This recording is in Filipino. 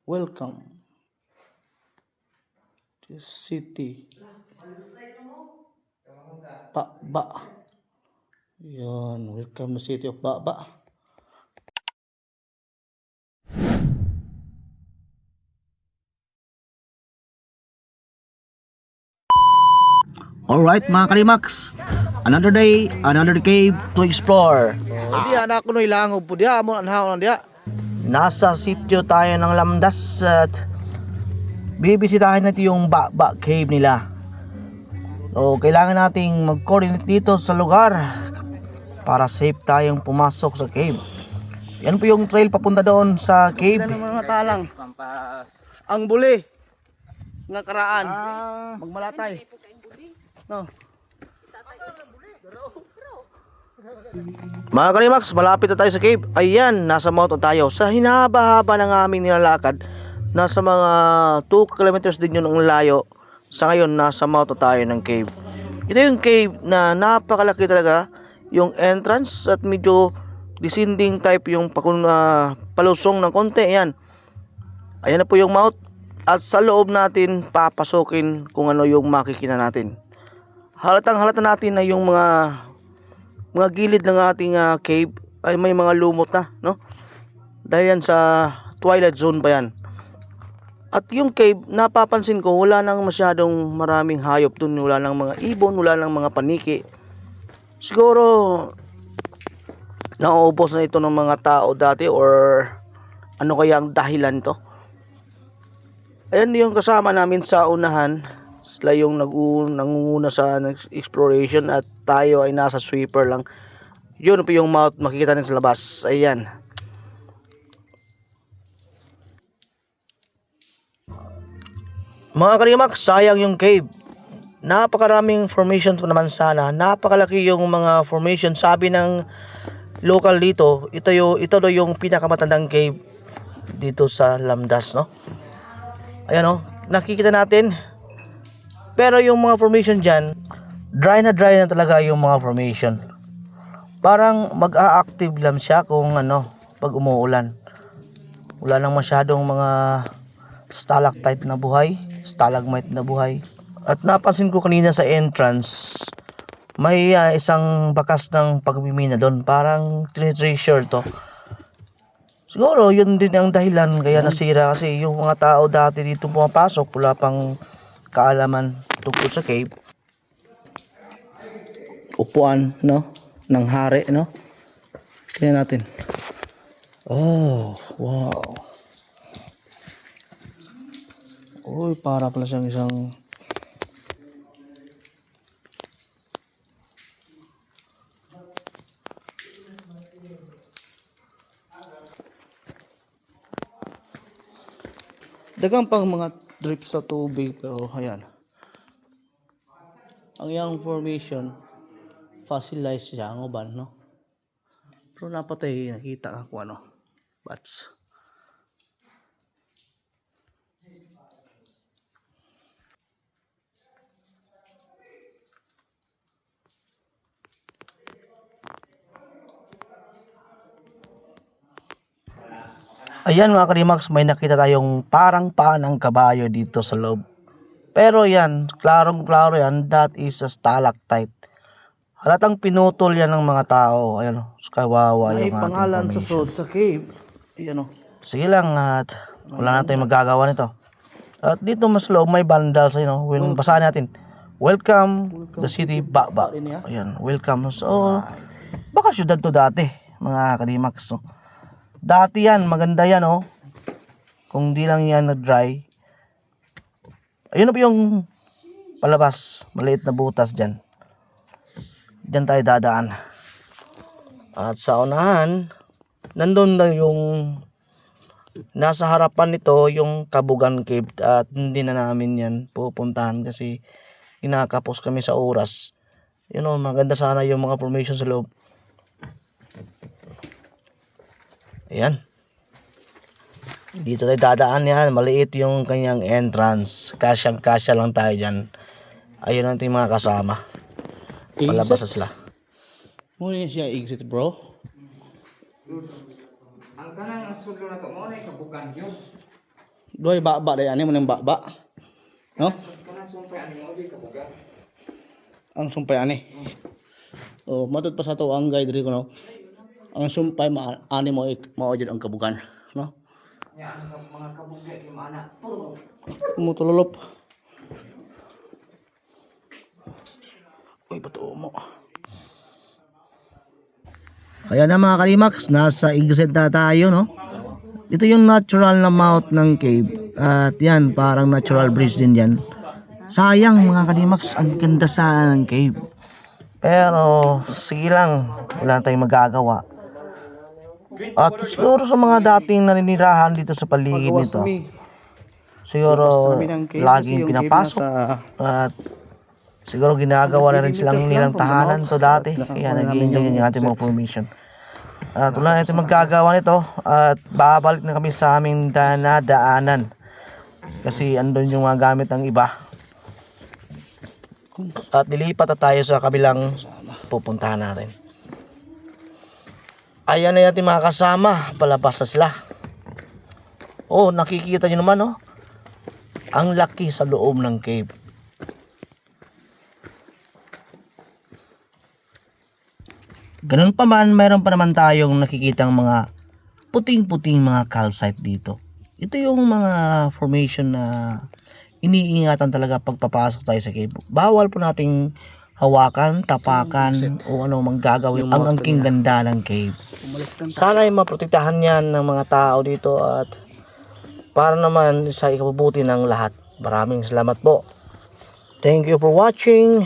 Welcome to City Baba. Yan, welcome to City of Baba. Alright mga Karimax, another day, another cave to explore. Di anak ko no ilangob po dia mo anhaw dia. Nasa sitio tayo ng Lamdas at bibisitahin natin yung Baba Cave nila. So kailangan nating mag-coordinate dito sa lugar para safe tayong pumasok sa cave. Yan po yung trail papunta doon sa cave. Ano mga talang? Ang buli nga karaan. Magmalatay. No. Mga Karimax, malapit na tayo sa cave. Ayan, nasa mountain tayo. Sa hinahaba-haba ng aming nilalakad, nasa mga 2 kilometers din yun ang layo. Sa ngayon, nasa mountain tayo ng cave. Ito yung cave na napakalaki talaga. Yung entrance at medyo descending type yung palusong ng konti. Ayan. Ayan na po yung mount. At sa loob natin, papasokin kung ano yung makikita natin. Halatang halata natin na yung mga gilid ng ating cave ay may mga lumot na, no? Dahil yan sa twilight zone pa yan. At yung cave, napapansin ko wala nang masyadong maraming hayop dun, wala nang mga ibon, wala nang mga paniki. Siguro nauubos na ito ng mga tao dati or ano kaya ang dahilan to. Ayan yung kasama namin sa unahan. Sila yung nangunguna sa exploration at tayo ay nasa sweeper lang. Yun po yung mouth, makikita natin sa labas. Ayan. Mga Karimax, sayang yung cave. Napakaraming formations pa naman sana. Napakalaki yung mga formation. Sabi ng local dito, ito daw yung pinakamatandang cave dito sa Lamdas, no? Ayan, nakikita natin. Pero yung mga formation dyan, dry na talaga yung mga formation. Parang mag-a-active lang siya kung pag umuulan. Wala nang masyadong mga stalactite na buhay, stalagmite na buhay. At napansin ko kanina sa entrance, may isang bakas ng pagmimina doon. Parang treasure to. Siguro yun din ang dahilan kaya nasira kasi yung mga tao dati dito pumapasok, wala pang kaalaman tungkol sa cave. Upuan, no? Ng hari, no? Tingnan natin. Oh, wow. Uy, para pala siyang isang dagang pang mga drips sa tubig pero ayan. Ang yang formation fossilized siya ang uban, no? Pero napatay nakita ako bats. Ayan mga Karimax, may nakita tayong parang paa ng kabayo dito sa loob. Pero yan, klarong-klaro yan, that is a stalactite. Halatang pinutol yan ng mga tao. Ayan, kawawa May yung pangalan sa formation. sa cave. Ayan Sige lang at wala na tayong magagawa nito. At dito mas loob may vandals, when basahin natin. Welcome the city Baba. Ayan, welcome. So, baka syudad to dati, mga Karimax. So, dati yan, maganda yan, kung di lang yan na dry. Ayun na po yung palabas, maliit na butas dyan. Diyan tayo dadaan. At sa unahan, nandun na yung nasa harapan nito yung Kabugan Cave at hindi na namin yan pupuntahan kasi kinakapos kami sa oras. Maganda sana yung mga formation sa loob. Ayan. Dito tayo dadaan yan. Maliit yung kanyang entrance. Kasyang-kasya lang tayo dyan. Ayun ang ating mga kasama. Palabas na sila. Muna siya exit, bro. Ang kanang sulod na to mo na kabugan yun. Doy baba day ani mo nang baba. No? Ang sumpay ani. Oh, matod pa sa to ang guide diri ko no. Ang sumpay ani mo mao jud ang kabugan, no? Ya, ang mga kabugay kay mana. Puro. Mutulolop. Uy, bato mo. Kaya na mga kalimax, nasa exit na tayo, no? Ito yung natural na mouth ng cave. At yan, parang natural bridge din yan. Sayang mga kalimax, ang ganda sana ng cave. Pero, sige lang, wala na tayong magagawa. At siguro sa mga dating naninirahan dito sa paligid nito, siguro laging pinapasok. At siguro ginagawa na rin silang nilang tahanan to dati. Kaya naging ganyan yung ating mga formation. At wala natin magagawa nito. At babalik na kami sa aming daanan. Kasi andun yung mga gamit ng iba. At lilipat na tayo sa kabilang pupuntahan natin. Ayan na natin mga kasama. Palabas na sila. Oh, nakikita nyo naman, oh. Ang laki sa loob ng cave. Ganun pa man, mayroon pa naman tayong nakikitang mga puting-puting mga calcite dito. Ito yung mga formation na iniingatan talaga pagpapasok tayo sa cave. Bawal po nating hawakan, tapakan, o ano mang gagawin. Ang angking ganda ng cave. Sana ay maprotektahan yan ng mga tao dito at para naman sa ikabubuti ng lahat. Maraming salamat po. Thank you for watching.